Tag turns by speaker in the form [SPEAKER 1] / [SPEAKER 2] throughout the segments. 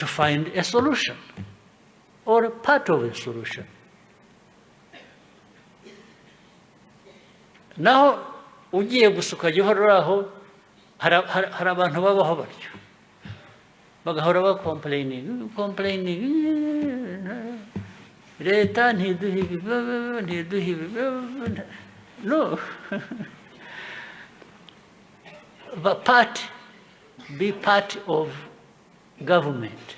[SPEAKER 1] to find a solution or a part of a solution. Naho ugiye gusuka gihora aho hari abantu babaho batyo bagahora complaining leta ntiduhibi no but be part of government,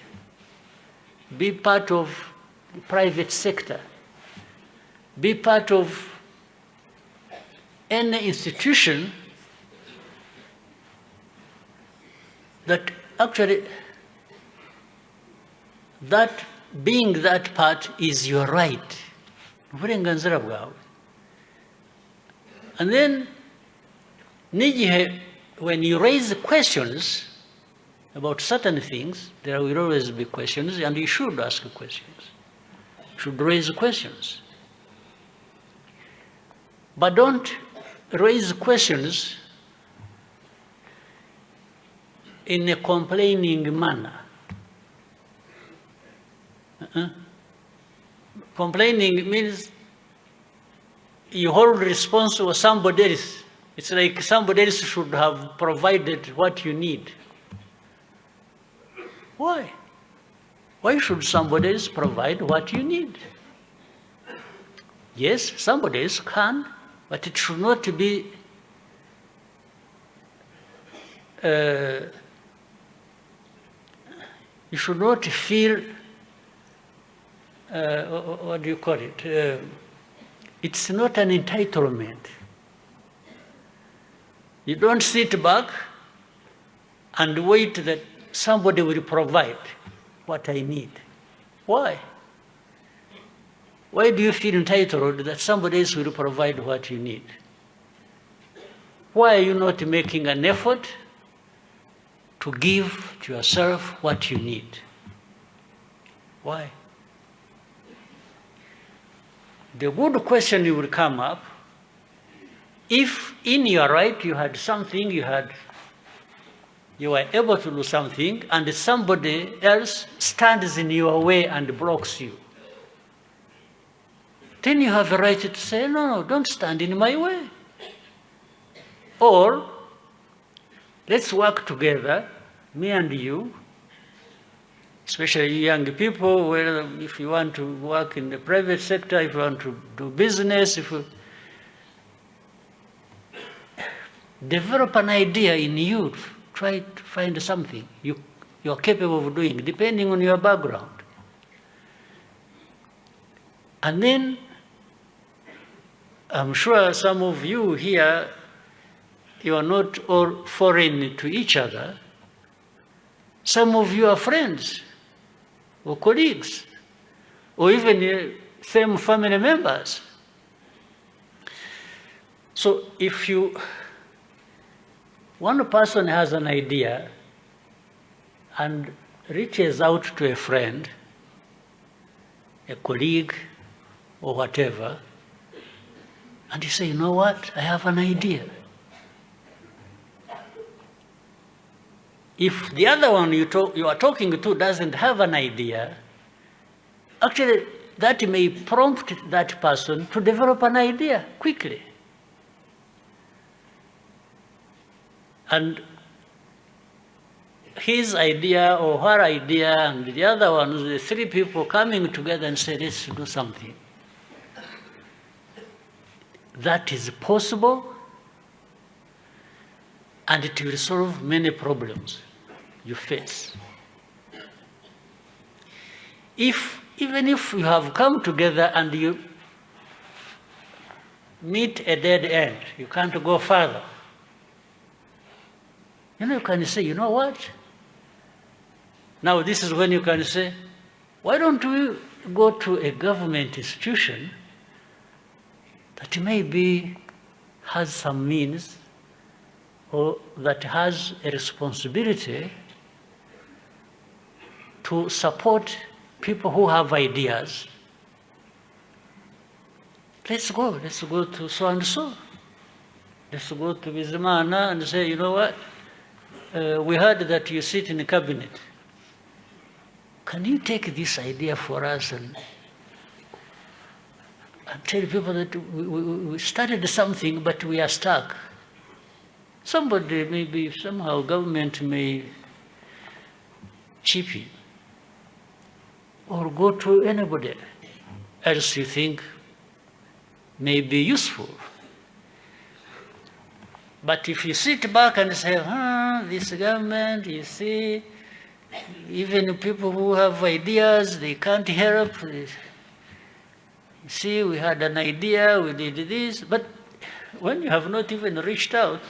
[SPEAKER 1] be part of the private sector, be part of any institution that actually, that being that part is your right. And then, when you raise questions about certain things, there will always be questions, and you should ask questions. You should raise questions. But don't raise questions in a complaining manner. Complaining means you hold response to somebody else. It's like somebody else should have provided what you need. Why? Why should somebody else provide what you need? Yes, somebody else can, but it should not be you should not feel what do you call it? It's not an entitlement. You don't sit back and wait that somebody will provide what I need. Why? Why do you feel entitled that somebody else will provide what you need? Why are you not making an effort to give to yourself what you need? Why? The good question will come up if in your right you had something, you were able to do something, and somebody else stands in your way and blocks you. Then you have a right to say, no, don't stand in my way. Or, let's work together, me and you, especially young people, where if you want to work in the private sector, if you want to do business, if you develop an idea in you, try to find something you're capable of doing, depending on your background. And then, I'm sure some of you here, you are not all foreign to each other. Some of you are friends, or colleagues, or even same family members. So if one person has an idea and reaches out to a friend, a colleague, or whatever, and you say, you know what, I have an idea. If the other one you are talking to doesn't have an idea, actually that may prompt that person to develop an idea quickly. And his idea or her idea and the other one, the three people coming together and say, let's do something. That is possible, and it will solve many problems you face. Even if you have come together and you meet a dead end, you can't go further. You can say, you know what? Now this is when you can say, why don't we go to a government institution that maybe has some means or that has a responsibility to support people who have ideas. Let's go to so and so. Let's go to Bizimana and say, you know what? We heard that you sit in the cabinet. can you take this idea for us and tell people that we started something, but we are stuck? Somebody, maybe somehow government may chip in, or go to anybody else you think may be useful. But if you sit back and say, this government, you see, even people who have ideas, they can't help. You see, we had an idea, we did this, but when you have not even reached out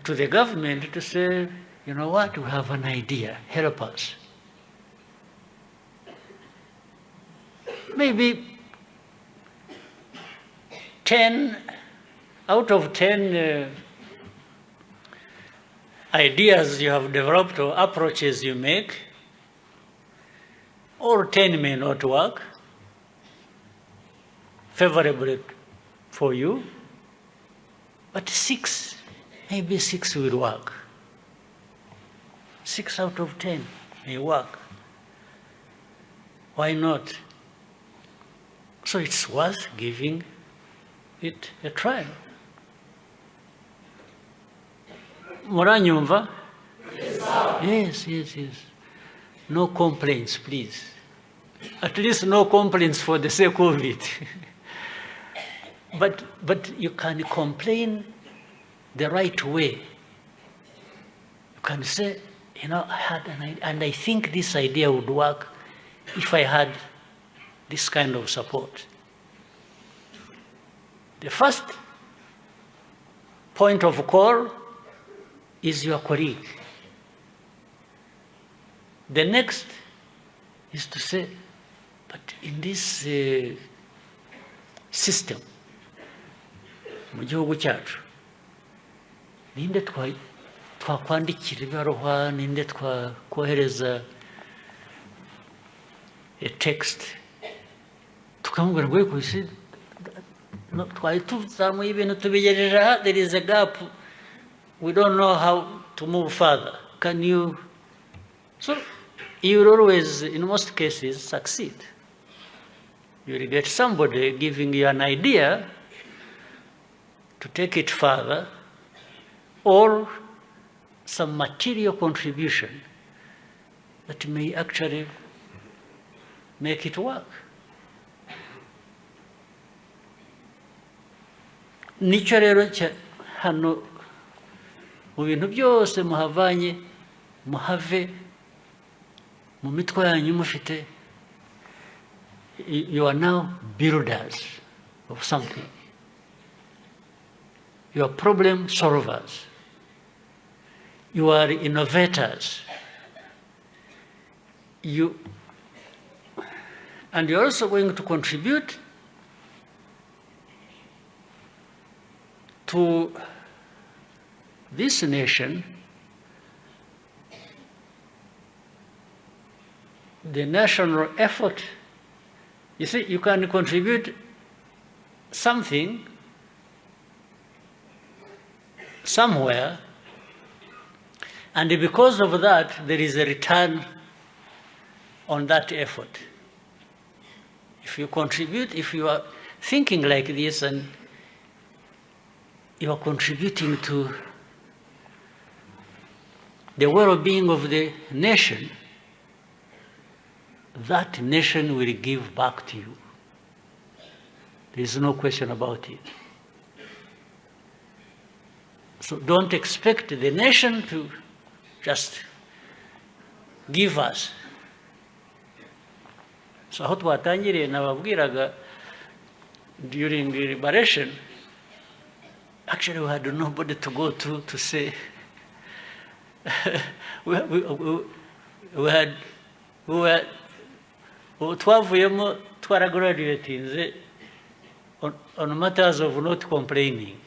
[SPEAKER 1] to the government to say, you know what, we have an idea, help us. Maybe 10 out of 10 ideas you have developed or approaches you make, or 10 may not work favorably for you, but 6, maybe 6 will work. 6 out of 10 may work. Why not? So it's worth giving it a try. Muranyumva? Yes, yes, yes. No complaints, please. At least no complaints for the sake of it. But you can complain the right way. You can say, you know, I had an idea, and I think this idea would work if I had this kind of support. The first point of call is your colleague. The next is to say, but in this system, mu gihugu cyacu, ninde twakwandikira ibaruwa, ninde twakohereza a text, tukamubwira ngo kwisi twari tuzamuye ibintu tubigejeje aha, there is a gap, we don't know how to move further. Can you? So you will always, in most cases, succeed. You will get somebody giving you an idea to take it further, or some material contribution that may actually make it work. Nicyo rero hano mu bintu byose muhavanye, muhave mu mitwe yanyu mufite, you are now builders of something. You are problem solvers. You are innovators. And you're also going to contribute to this nation, the national effort. You see, you can contribute something somewhere, and because of that, there is a return on that effort. If you contribute, if you are thinking like this and you are contributing to the well-being of the nation, that nation will give back to you. There is no question about it. So don't expect the nation to just give us. So aho twatangiriye nababwiraga during the liberation, actually we had nobody to go to say, we were twavuyemo twaragraduatinze on matters of not complaining.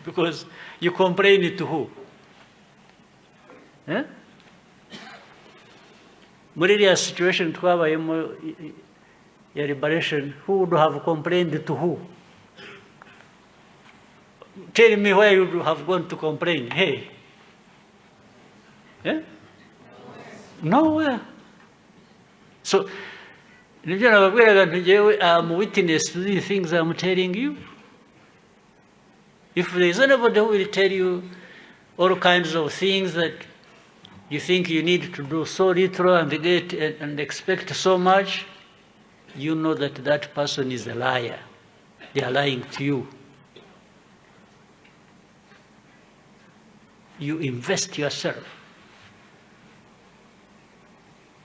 [SPEAKER 1] Because you complain to who? Muri iriya situation twabayemo ya liberation, who would have complained to who? Tell me where you would have gone to complain. Hey, Eh? Nowhere. So, I'm witness to these things I'm telling you. If there is anybody who will tell you all kinds of things that you think you need to do so little and expect so much, you know that that person is a liar. They are lying to you. You invest yourself.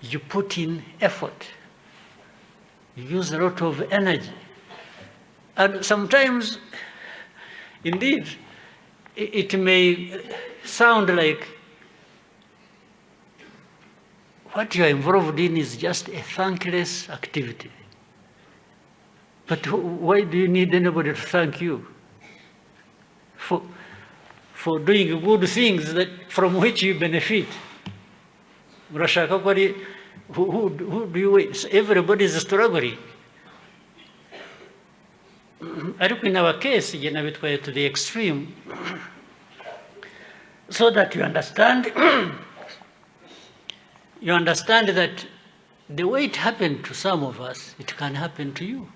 [SPEAKER 1] You put in effort. You use a lot of energy. And sometimes, indeed, it may sound like what you are involved in is just a thankless activity. But why do you need anybody to thank you for doing good things from which you benefit? Who do you wait? Everybody is struggling. In our case, to the extreme, so that you understand, you understand that the way it happened to some of us, it can happen to you.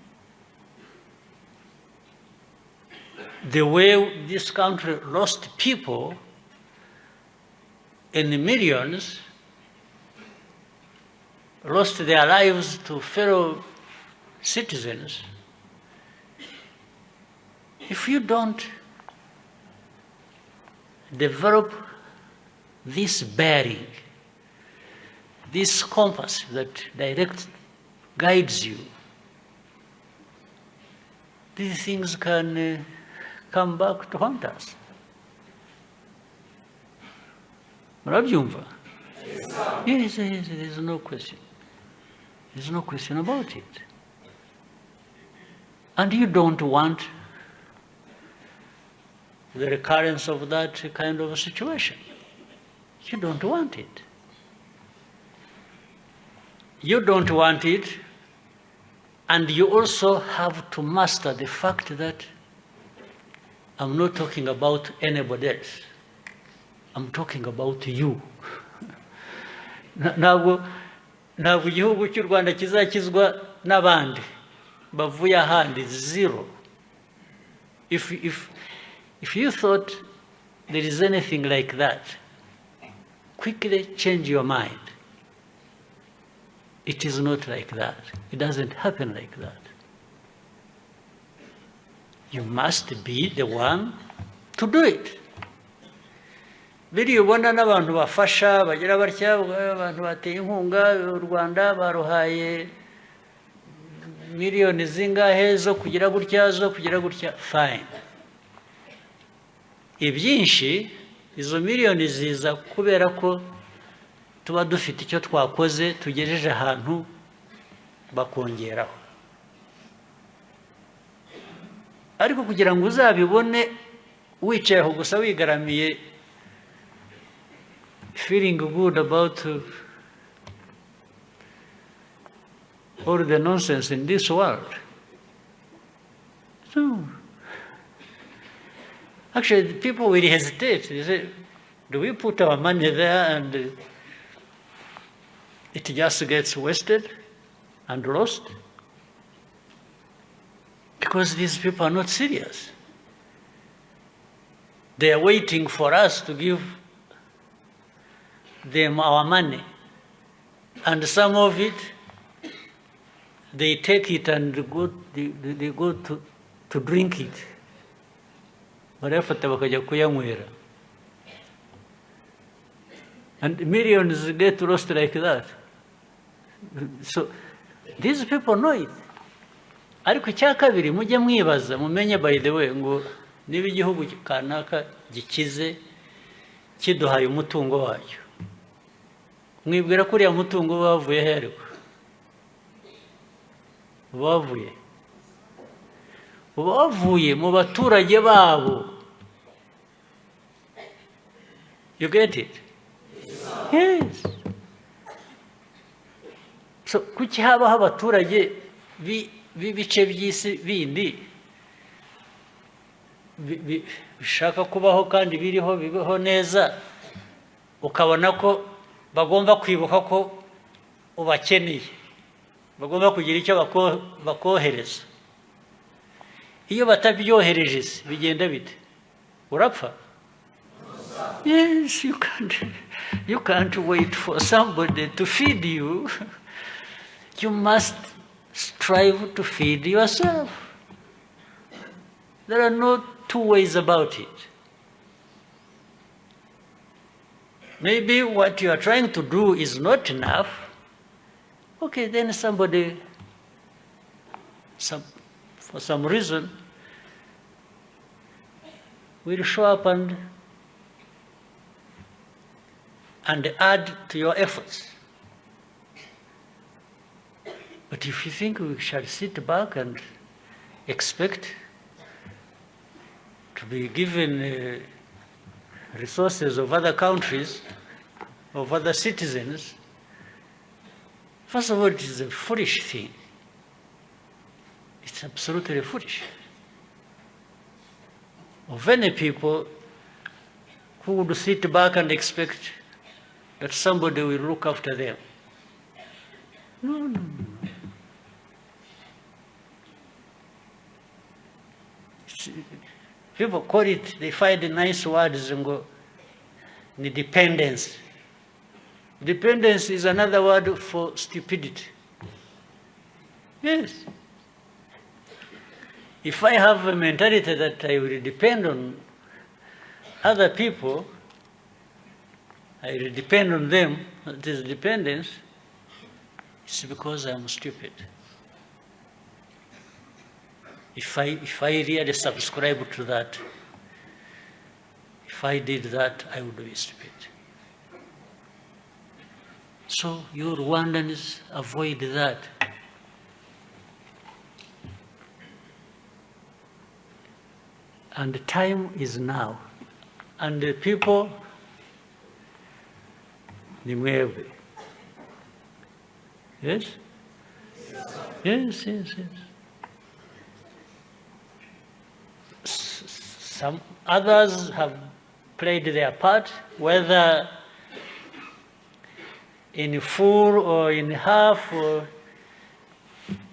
[SPEAKER 1] The way this country lost people in the millions, lost their lives to fellow citizens, if you don't develop this bearing, this compass that guides you, these things can come back to haunt us. Yes, there's no question. There's no question about it. And you don't want the recurrence of that kind of a situation. You don't want it. You don't want it, and you also have to master the fact that I'm not talking about anybody else. I'm talking about you. Ntabwo igihugu cy'u Rwanda kizakizwa n'abandi bavuye ahandi zero. If you thought there is anything like that, quickly change your mind. It is not like that. It doesn't happen like that. You must be the one to do it. Biriya ubona n'abantu bafasha bagira batya, abantu bateye inkunga u Rwanda baruhaye miliyoni zingahe zo kugira gutya, fine. Ibyinshi izo miliyoni ziza kubera ko tuba dufite icyo twakoze tugejeje ahantu bakongeraho. Ariko kugira ngo uzabibone wicaye aho gusa wigaramiye, feeling good about all the nonsense in this world. So, actually, people will hesitate. They say, do we put our money there and it just gets wasted and lost? Because these people are not serious. They are waiting for us to give them our money. And some of it, they take it and they go to drink it. Barafata bakajya kuyanywera. And millions get lost like that. So these people know it. Ariko icya kabiri mujye mwibaza mumenye, by the way, ngo niba igihugu kanaka gikize kiduhaye umutungo wacyo, mwibwira ko uriya mutungo bavuye he? Ariko bavuye mu baturage babo. You get it? Yes. So kuki habaho abaturage b'ibice by'isi bindi bishaka kubaho kandi bibaho neza, ukabona ko bagomba kwibuka ko ubakeneye, bagomba kugira icyo bakohereza. Iyo batabyohereje bigenda bite? Urapfa? Yes, you can't wait for somebody to feed you. You must strive to feed yourself. There are no two ways about it. Maybe what you are trying to do is not enough. Okay, then somebody, for some reason, will show up and add to your efforts. But if you think we shall sit back and expect to be given resources of other countries, of other citizens, first of all, it is a foolish thing. It's absolutely foolish. Of any people who would sit back and expect that somebody will look after them. No. People call it, they find nice words and go, dependence. Dependence is another word for stupidity. Yes. If I have a mentality that I will depend on other people, I will depend on them, that is dependence, it's because I'm stupid. If I really subscribe to that, if I did that, I would be stupid. So you Rwandans avoid that. And the time is now. And the people, nimwebwe. Yes? Yes. Some others have played their part, whether in full or in half,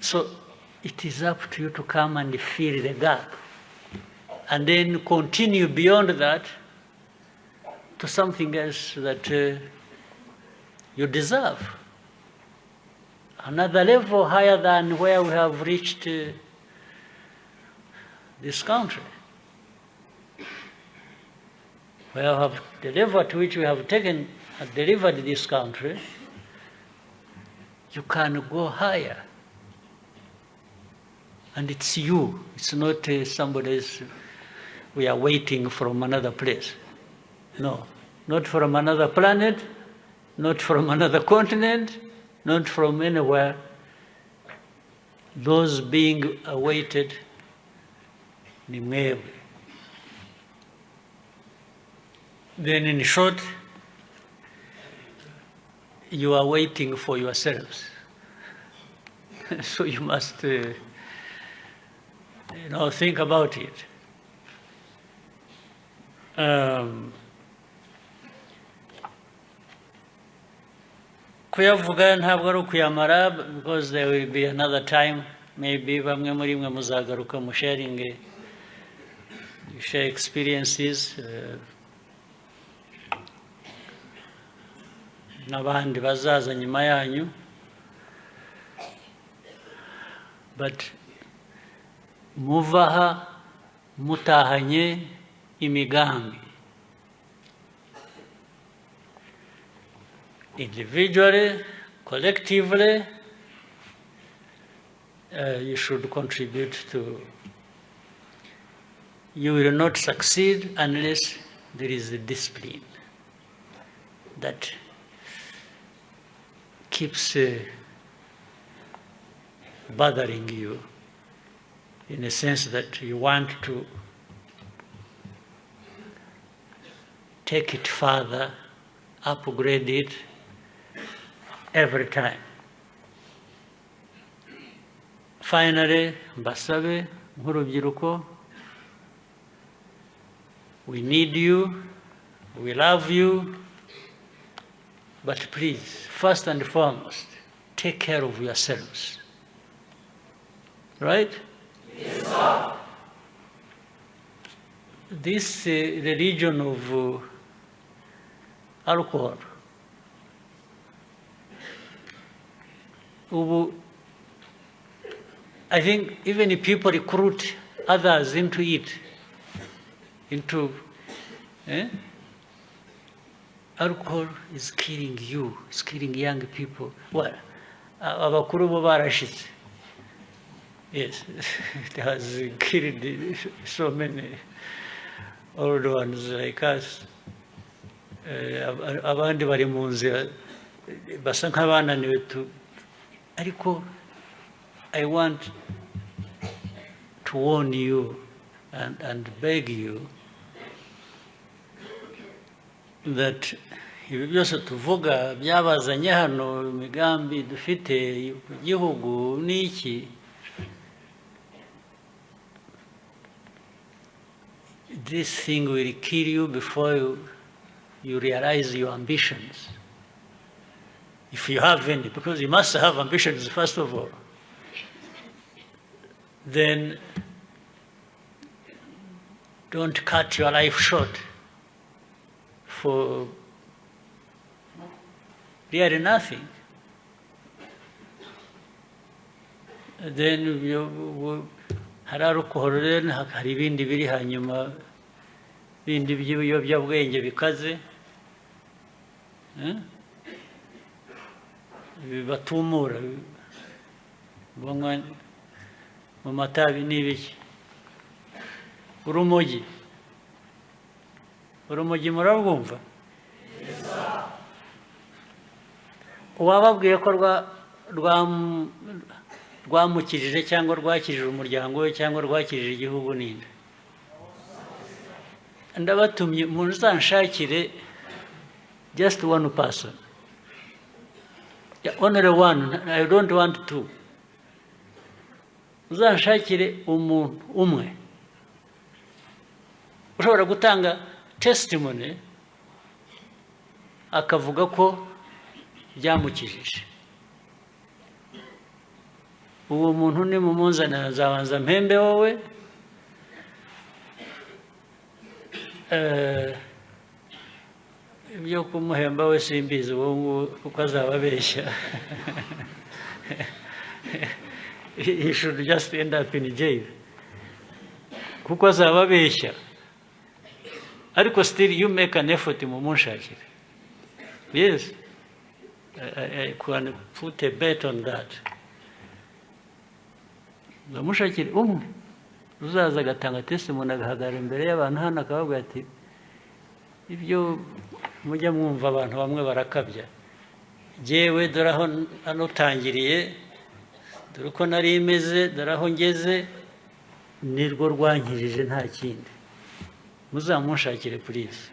[SPEAKER 1] so it is up to you to come and fill the gap, and then continue beyond that to something else that you deserve. Another level higher than where we have reached this country. Where have the level at which we have delivered this country, you can go higher. And it's you, it's not somebody else we are waiting from another place. No, not from another planet, not from another continent, not from anywhere. Those being awaited, nimwebwe. Then in short, you are waiting for yourselves. So you must, think about it. Kuyavuga ntabwo ari ukuyamara, because there will be another time, maybe bamwe muri mwe muzagaruka mu sharing, share experiences, n'abandi bazaza nyuma yanyu, but muvaha mutahanye imigambi, individually, collectively. You should contribute to. You will not succeed unless there is a discipline that keeps bothering you, in a sense that you want to take it further, upgrade it every time. Finally, mbasabe nk'urubyiruko, we need you, we love you, But please, first and foremost, take care of yourselves. Right?
[SPEAKER 2] Yes, sir.
[SPEAKER 1] This religion of alcohol, I think even if people recruit others into it, alcohol is killing you, it's killing young people. Well, AMAKURU bo barashitse. Yes, it has killed so many old ones like us. Abandi bari mu nzira basa nk'abananiwe ariko I want to warn you and beg you that ibi byose tuvuga byabazanye hano imigambi dufite ku gihugu n'iki, this thing will kill you before you realize your ambitions. If you have any, because you must have ambitions first of all. Then don't cut your life short for really nothing. Then hari alcohol, hari ibindi biri hanyuma bindi by'ibiyobyabwenge bikaze bibatumura banywa mu matabi n'ibiki. Urumogi murabwumva? Uwababwiye ko rwamukijije cyangwa rwakijije umuryango we cyangwa rwakijije igihugu ninde? Ndabatumye muzanshakire just one person. Yeah, only one. I don't want two. Muzanshakire umuntu umwe ushobora gutanga testimony akavuga ko byamukijije. Uwo muntu ni mumuzana, azabanza mpembe wowe ibyo kumuhemba we simbizi uwo kuko azababeshya. He should just end up in jail kuko azababeshya. Ariko still you make an effort mumunshakire. Yes, I can put a bet on that. Mumunshakire umwe uzaza agatanga testimony agahagarara imbere y'abantu hano akavuga ati ibyo mujya mwumva abantu bamwe barakabya, jewe dore aho anutangiriye, dore uko nari imeze, dore aho ngeze, nirwo rwankirije nta kindi. Muzamunshakire please.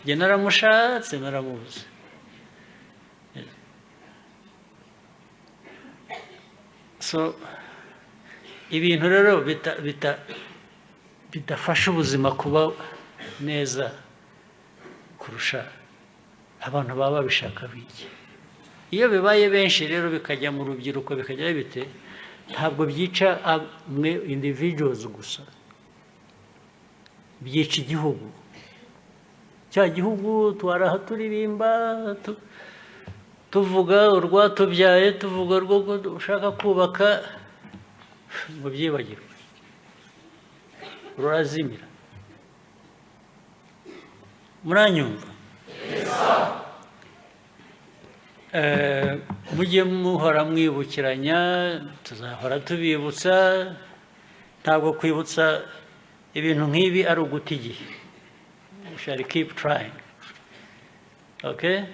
[SPEAKER 1] Jye naramushatse naramubuze. So ibintu rero bidafasha ubuzima kuba neza kurusha abantu baba bishaka biki. Iyo bibaye benshi rero bikajya mu rubyiruko bikajya bite, ntabwo byica mwe individuals gusa, byica igihugu. Cya gihugu twaraha turirimba tuvuga urwatubyaye, tuvuga rwo ushaka kubaka, ngo byibagirwe rurazimira. Muranyumva? Mujye muhora mwibukiranya, tuzahora tubibutsa. Ntabwo kwibutsa ibintu nk'ibi ari uguta igihe. We shall keep trying. Okay?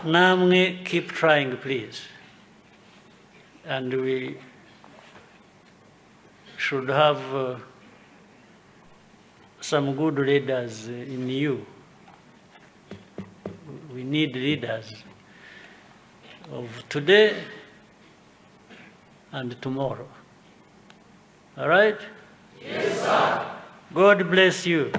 [SPEAKER 1] Namwe keep trying please. And we should have some good leaders in you. We need leaders of today and tomorrow. All right?
[SPEAKER 2] Yes, sir.
[SPEAKER 1] God bless you.